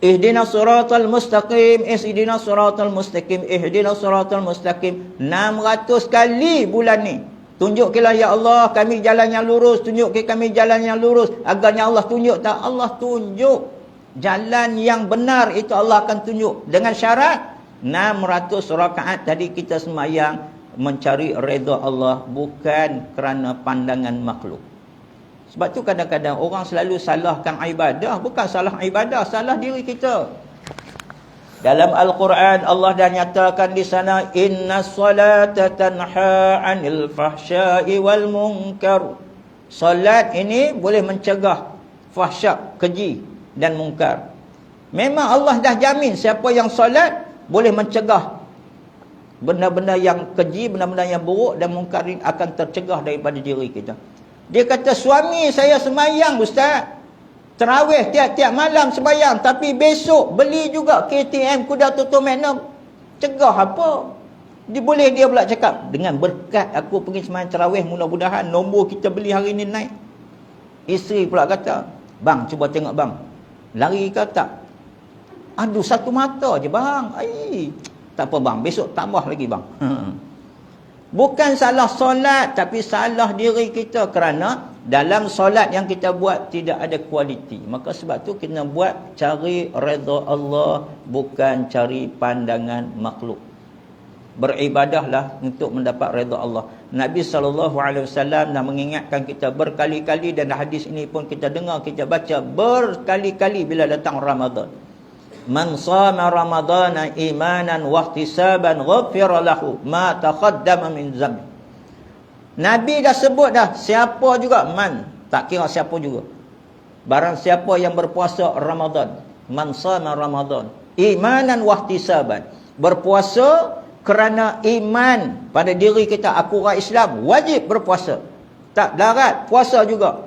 Ihdinas siratal mustaqim, ihdinas siratal mustaqim, ihdinas siratal mustaqim. 600 kali bulan ni. Tunjukilah ya Allah kami jalan yang lurus, tunjuki kami jalan yang lurus. Agarnya Allah tunjuk tak? Allah tunjuk. Jalan yang benar itu Allah akan tunjuk. Dengan syarat 600 rakaat tadi kita sembahyang mencari redha Allah, bukan kerana pandangan makhluk. Sebab tu kadang-kadang orang selalu salahkan ibadah, bukan salah ibadah, salah diri kita. Dalam Al-Quran Allah dah nyatakan di sana, inna salata tanha 'anil fahsya'i wal munkar. Salat ini boleh mencegah fahsyak, keji dan munkar. Memang Allah dah jamin siapa yang solat boleh mencegah benda-benda yang keji, benda-benda yang buruk dan munkar ini akan tercegah daripada diri kita. Dia kata, suami saya semayang ustaz, tarawih tiap-tiap malam sembahyang, tapi besok beli juga KTM kuda tutup magnum. Cegah apa? Dia pula cakap, dengan berkat aku pergi sembahyang tarawih, mudah-mudahan nombor kita beli hari ni naik. Isteri pula kata, bang cuba tengok bang, lari ke tak? Aduh, satu mata je bang. Tak apa bang, besok tambah lagi bang. Bukan salah solat, tapi salah diri kita, kerana dalam solat yang kita buat tidak ada kualiti. Maka sebab tu kita buat cari redha Allah, bukan cari pandangan makhluk. Beribadahlah untuk mendapat redha Allah. Nabi SAW dah mengingatkan kita berkali-kali, dan hadis ini pun kita dengar, kita baca berkali-kali bila datang Ramadan. Man shama ramadana imanan wa ihtisaban ghufira lahu ma taqaddama min dhanbi. Nabi dah sebut dah, siapa juga, man, tak kira siapa juga. Barang siapa yang berpuasa Ramadan, man shama Ramadan imanan wa ihtisaban, berpuasa kerana iman pada diri kita, aku orang Islam, wajib berpuasa. Tak larat, puasa juga.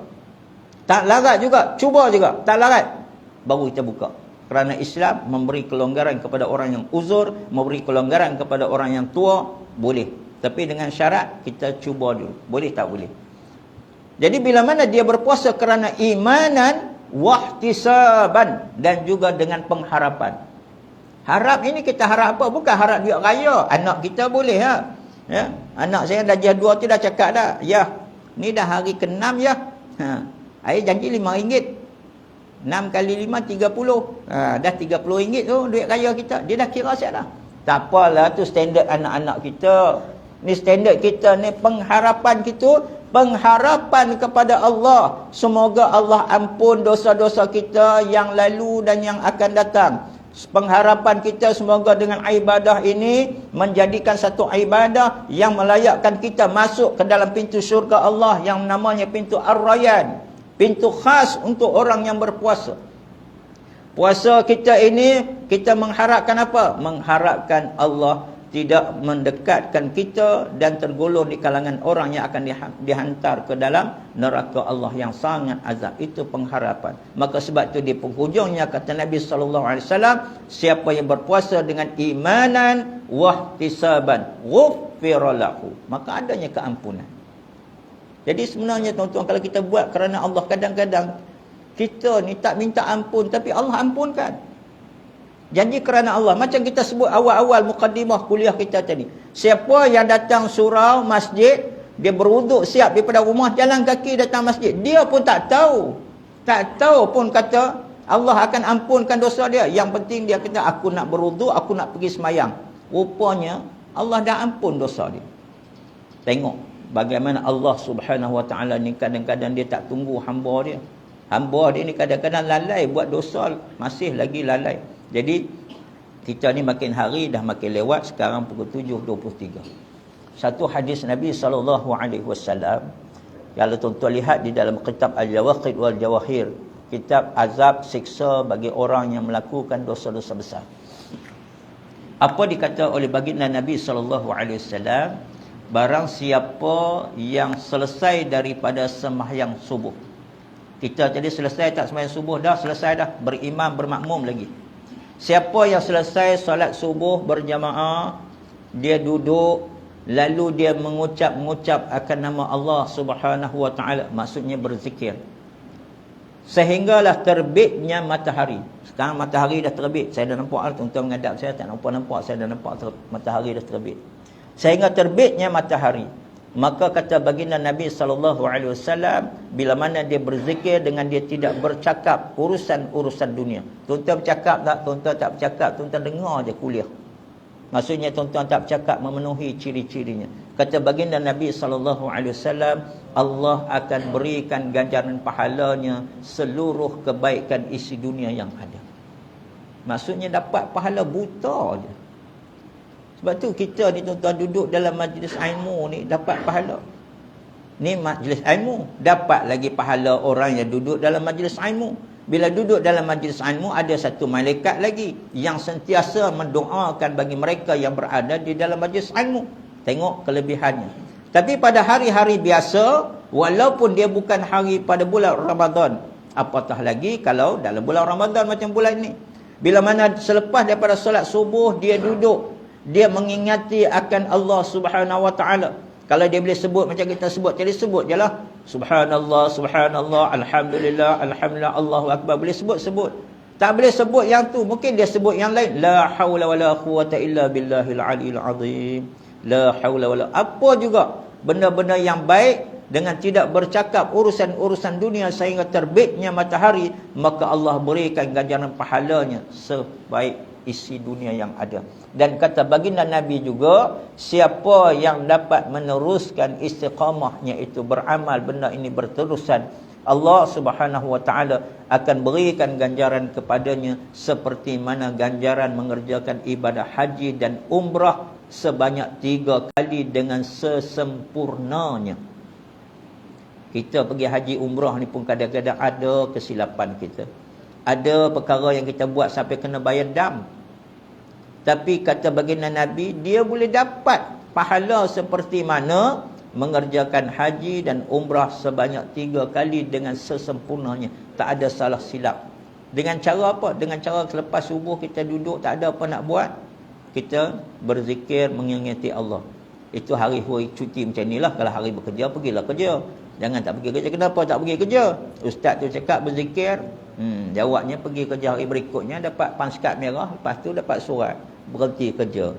Tak larat juga, cuba juga. Tak larat, baru kita buka. Kerana Islam memberi kelonggaran kepada orang yang uzur, memberi kelonggaran kepada orang yang tua, boleh. Tapi dengan syarat, kita cuba dulu. Boleh tak boleh? Jadi bila mana dia berpuasa kerana imanan, wahtisaban, dan juga dengan pengharapan. Harap ini kita harap apa? Bukan harap duit raya. Anak kita boleh ha? Ya? Anak saya dah jadwal tu dah cakap dah. Ya, ni dah hari ke-6 ya. Saya janji RM5. 6 kali 5, 30. Dah RM30 tu duit raya kita. Dia dah kira siap dah. Tak apalah, tu standard anak-anak kita. Ni standard kita ni, pengharapan kita, pengharapan kepada Allah. Semoga Allah ampun dosa-dosa kita yang lalu dan yang akan datang. Pengharapan kita semoga dengan ibadah ini menjadikan satu ibadah yang melayakkan kita masuk ke dalam pintu syurga Allah yang namanya pintu Ar-Rayyan. Pintu khas untuk orang yang berpuasa. Puasa kita ini, kita mengharapkan apa? Mengharapkan Allah tidak mendekatkan kita dan tergolong di kalangan orang yang akan dihantar ke dalam neraka Allah yang sangat azab. Itu pengharapan. Maka sebab itu di penghujungnya kata Nabi SAW, siapa yang berpuasa dengan imanan wahtisaban ghufira lahu, maka adanya keampunan. Jadi sebenarnya tuan-tuan, kalau kita buat kerana Allah, kadang-kadang kita ni tak minta ampun, tapi Allah ampunkan. Janji kerana Allah. Macam kita sebut awal-awal mukaddimah kuliah kita tadi. Siapa yang datang surau, masjid, dia berwuduk siap daripada rumah, jalan kaki datang masjid, dia pun tak tahu. Tak tahu pun kata Allah akan ampunkan dosa dia. Yang penting dia kata, aku nak berwuduk, aku nak pergi semayang. Rupanya Allah dah ampun dosa dia. Tengok bagaimana Allah Subhanahu Wa Taala ni, kadang-kadang dia tak tunggu hamba dia. Hamba dia ni kadang-kadang lalai buat dosa, masih lagi lalai. Jadi kita ni makin hari dah makin lewat. Sekarang pukul 7.23. Satu hadis Nabi SAW, kalau tuan-tuan lihat di dalam kitab Al-Jawaqid wal Jawahir, kitab azab siksa bagi orang yang melakukan dosa-dosa besar. Apa dikata oleh baginda Nabi SAW? Barang siapa yang selesai daripada sembahyang subuh. Kita tadi selesai tak sembahyang subuh dah? Selesai dah. Berimam, bermakmum lagi. Siapa yang selesai solat subuh berjamaah, dia duduk, lalu dia mengucap akan nama Allah Subhanahu Wa Taala, maksudnya berzikir, sehinggalah terbitnya matahari. Sekarang matahari dah terbit. Saya dah nampak, tuan-tuan menghadap saya tak nampak, saya dah nampak matahari dah terbit. Sehingga terbitnya matahari. Maka kata baginda Nabi SAW, bila mana dia berzikir dengan dia tidak bercakap urusan-urusan dunia. Tuan-tuan bercakap tak? Tuan-tuan tak bercakap, tuan-tuan dengar je kuliah. Maksudnya tuan-tuan tak bercakap memenuhi ciri-cirinya. Kata baginda Nabi SAW, Allah akan berikan ganjaran pahalanya seluruh kebaikan isi dunia yang ada. Maksudnya dapat pahala buta je. Sebab tu kita ni tuan-tuan duduk dalam majlis ilmu ni dapat pahala. Ni majlis ilmu, dapat lagi pahala orang yang duduk dalam majlis ilmu. Bila duduk dalam majlis ilmu, ada satu malaikat lagi yang sentiasa mendoakan bagi mereka yang berada di dalam majlis ilmu. Tengok kelebihannya. Tapi pada hari-hari biasa, walaupun dia bukan hari pada bulan Ramadan, apatah lagi kalau dalam bulan Ramadan macam bulan ini. Bila mana selepas daripada solat subuh, dia duduk, dia mengingati akan Allah Subhanahu Wa Taala. Kalau dia boleh sebut macam kita sebut, jadi sebut je lah. Subhanallah, subhanallah, alhamdulillah, alhamdulillah, Allahu Akbar. Boleh sebut-sebut. Tak boleh sebut yang tu, mungkin dia sebut yang lain. La hawla wa la quwata illa billahil aliyil azim. La hawla wa la. Apa juga benda-benda yang baik dengan tidak bercakap urusan-urusan dunia sehingga terbitnya matahari, maka Allah berikan ganjaran pahalanya sebaik isi dunia yang ada. Dan kata baginda Nabi juga, siapa yang dapat meneruskan istiqamahnya itu beramal benda ini berterusan, Allah Subhanahu Wa Taala akan berikan ganjaran kepadanya seperti mana ganjaran mengerjakan ibadah haji dan umrah sebanyak 3 kali dengan sesempurnanya. Kita pergi haji umrah ni pun kadang-kadang ada kesilapan kita. Ada perkara yang kita buat sampai kena bayar dam. Tapi kata baginda Nabi, dia boleh dapat pahala seperti mana mengerjakan haji dan umrah sebanyak 3 kali dengan sesempurnanya. Tak ada salah silap. Dengan cara apa? Dengan cara selepas subuh kita duduk, tak ada apa nak buat, kita berzikir mengingati Allah. Itu hari cuti macam inilah. Kalau hari bekerja, pergilah kerja. Jangan tak pergi kerja. Kenapa tak pergi kerja? Ustaz tu cakap berzikir. Jawabnya pergi kerja hari berikutnya dapat panskat merah, lepas tu dapat surat berhenti kerja.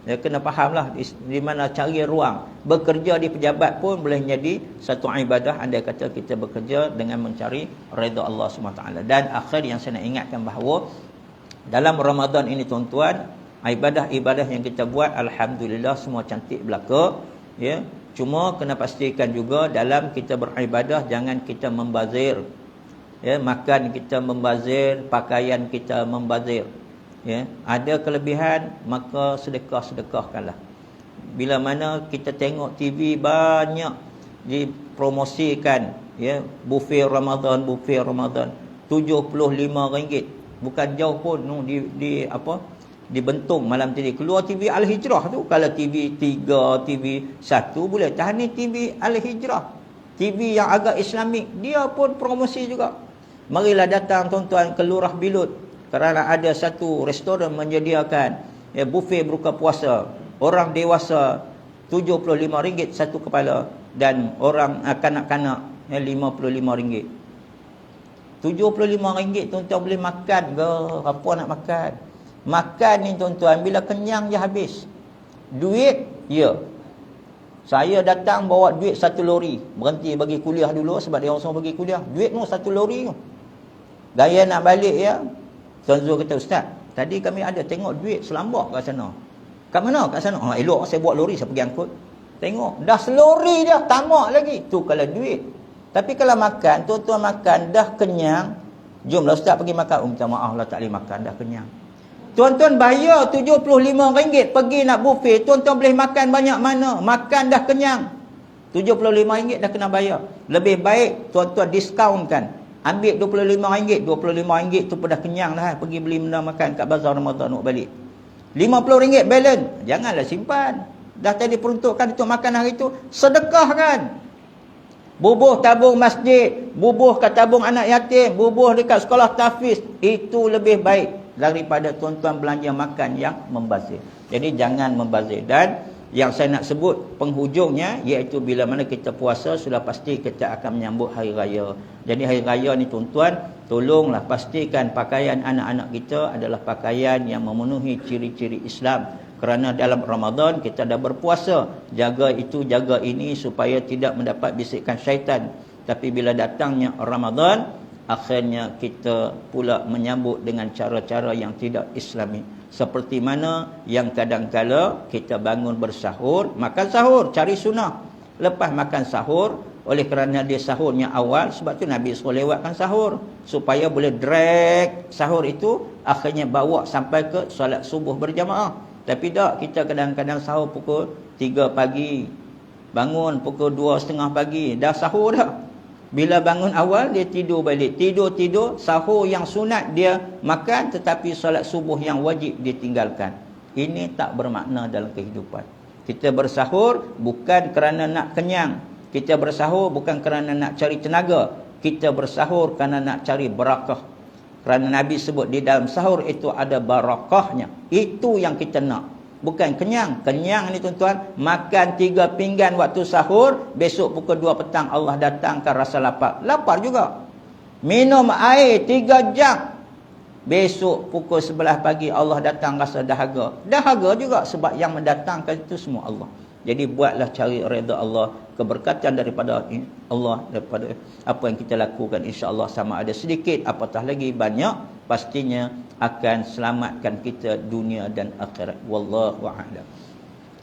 Ya, kena fahamlah di mana cari ruang. Bekerja di pejabat pun boleh jadi satu ibadah andai kata kita bekerja dengan mencari redha Allah SWT. Dan akhir yang saya nak ingatkan bahawa dalam Ramadan ini tuan-tuan, ibadah-ibadah yang kita buat alhamdulillah semua cantik belaka, ya. Cuma kena pastikan juga dalam kita beribadah jangan kita membazir. Ya, makan kita membazir, pakaian kita membazir. Ya, ada kelebihan maka sedekah-sedekahkanlah. Bila mana kita tengok TV banyak dipromosikan, ya, buffet Ramadan RM75. Bukan jauh pun di Bentung malam tadi keluar TV Al-Hijrah tu. Kalau TV 3, TV 1 boleh tahan, ni TV Al-Hijrah, TV yang agak Islamik, dia pun promosi juga. Marilah datang tuan-tuan ke Lurah Bilut, kerana ada satu restoran menyediakan, ya, buffet berbuka puasa. Orang dewasa RM75 satu kepala, dan orang kanak-kanak, ya, RM55. RM75 tuan-tuan boleh makan ke apa nak makan. Makan ni tuan-tuan bila kenyang je habis. Duit, ya. Saya datang bawa duit 1 lori. Berhenti bagi kuliah dulu sebab dia orang semua bagi kuliah. Duit tu 1 lori tu. Gaya nak balik, ya. Tuan Zul kata, Ustaz, tadi kami ada tengok duit selambak kat sana. Kat mana? Kat sana. Elok saya buat lori, saya pergi angkut. Tengok, dah selori dah, tamak lagi. Tu kalau duit. Tapi kalau makan, tuan-tuan makan dah kenyang, jomlah Ustaz pergi makan. Minta maaf lah tak boleh makan, dah kenyang. Tuan-tuan bayar RM75 pergi nak buffet, tuan-tuan boleh makan banyak mana? Makan dah kenyang. RM75 dah kena bayar. Lebih baik tuan-tuan diskaunkan. Ambil RM25. RM25 tu pun dah kenyang dah. Pergi beli benda makan kat bazar Ramadan nak balik. RM50 balance. Janganlah simpan. Dah tadi peruntukkan untuk makan hari tu, sedekahkan. Bubuh tabung masjid, bubuh kat tabung anak yatim, bubuh dekat sekolah tahfiz. Itu lebih baik daripada tuan-tuan belanja makan yang membazir. Jadi jangan membazir. Dan yang saya nak sebut penghujungnya, iaitu bila mana kita puasa, sudah pasti kita akan menyambut hari raya. Jadi hari raya ni tuan-tuan, tolonglah pastikan pakaian anak-anak kita adalah pakaian yang memenuhi ciri-ciri Islam. Kerana dalam Ramadan kita dah berpuasa, jaga itu, jaga ini supaya tidak mendapat bisikan syaitan. Tapi bila datangnya Ramadan, akhirnya kita pula menyambut dengan cara-cara yang tidak Islami. Seperti mana yang kadang-kala kita bangun bersahur, makan sahur, cari sunnah. Lepas makan sahur, oleh kerana dia sahurnya awal, sebab tu Nabi suruh lewatkan sahur. Supaya boleh drag sahur itu, akhirnya bawa sampai ke solat subuh berjamaah. Tapi tak, kita kadang-kadang sahur pukul 3 pagi. Bangun pukul 2.30 pagi, dah sahur dah. Bila bangun awal, dia tidur balik. Tidur, sahur yang sunat dia makan, tetapi solat subuh yang wajib dia tinggalkan. Ini tak bermakna dalam kehidupan. Kita bersahur bukan kerana nak kenyang. Kita bersahur bukan kerana nak cari tenaga. Kita bersahur kerana nak cari barakah. Kerana Nabi sebut di dalam sahur itu ada barakahnya. Itu yang kita nak. Bukan kenyang. Kenyang ni tuan-tuan, makan 3 pinggan waktu sahur, besok pukul 2 petang Allah datangkan rasa lapar. Lapar juga. Minum air 3 jam, besok pukul 11 pagi Allah datang rasa dahaga. Dahaga juga, sebab yang mendatangkan itu semua Allah. Jadi buatlah cari redha Allah, keberkatan daripada Allah, daripada apa yang kita lakukan, insya-Allah, sama ada sedikit apatah lagi banyak, pastinya akan selamatkan kita dunia dan akhirat. Wallahu a'lam.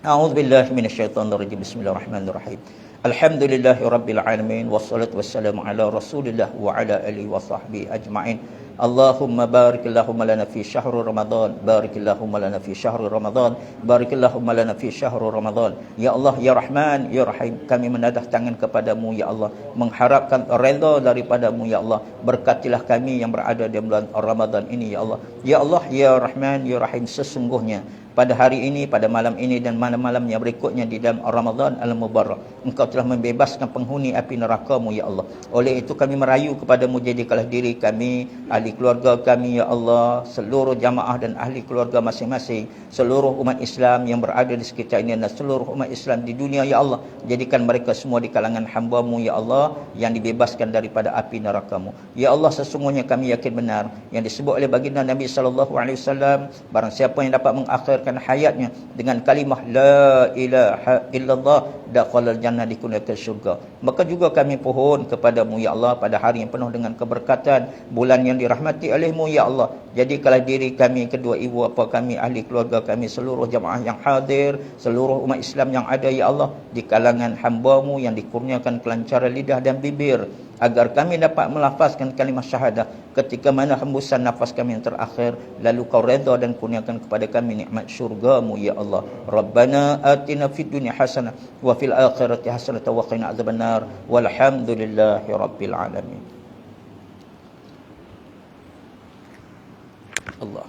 A'udzubillahi minasyaitonirrajim. Bismillahirrahmanirrahim. Alhamdulillahirabbil alamin, wassalatu wassalamu ala Rasulillah wa ala alihi wasahbihi ajmain. Allahumma barik Allahumma lana fi syahri Ramadan, barik Allahumma lana fi syahri Ramadan, barik Allahumma lana fi syahri Ramadan. Ya Allah, ya Rahman, ya Rahim, kami menadah tangan kepadamu ya Allah, mengharapkan redha daripadamu ya Allah. Berkatilah kami yang berada di bulan Ramadan ini ya Allah. Ya Allah, ya Rahman, ya Rahim, sesungguhnya pada hari ini, pada malam ini dan malam-malam yang berikutnya di dalam Ramadan al-Mubarak, Engkau telah membebaskan penghuni api neraka-Mu ya Allah. Oleh itu kami merayu kepadamu, jadikanlah diri kami, ahli keluarga kami ya Allah, seluruh jamaah dan ahli keluarga masing-masing, seluruh umat Islam yang berada di sekitar ini dan seluruh umat Islam di dunia ya Allah, jadikan mereka semua di kalangan hamba-Mu ya Allah, yang dibebaskan daripada api neraka-Mu. Ya Allah, sesungguhnya kami yakin benar yang disebut oleh baginda Nabi SAW, barang siapa yang dapat mengakhir hayatnya dengan kalimah la ilaha illallah, dakhalal jannah, dikurniakan syurga. Maka juga kami pohon kepadamu ya Allah, pada hari yang penuh dengan keberkatan, bulan yang dirahmati olehmu ya Allah, jadikanlah diri kami, kedua ibu bapa kami, ahli keluarga kami, seluruh jamaah yang hadir, seluruh umat Islam yang ada ya Allah, di kalangan hamba-Mu yang dikurniakan kelancaran lidah dan bibir, agar kami dapat melafazkan kalimah syahadah ketika mana hembusan nafas kami yang terakhir, lalu Kau redha dan kurniakan kepada kami nikmat syurga-Mu ya Allah. Rabbana atina fid dunya hasanah wa fil akhirati hasanah wa qina adzabannar, walhamdulillahi rabbil alamin. Allah.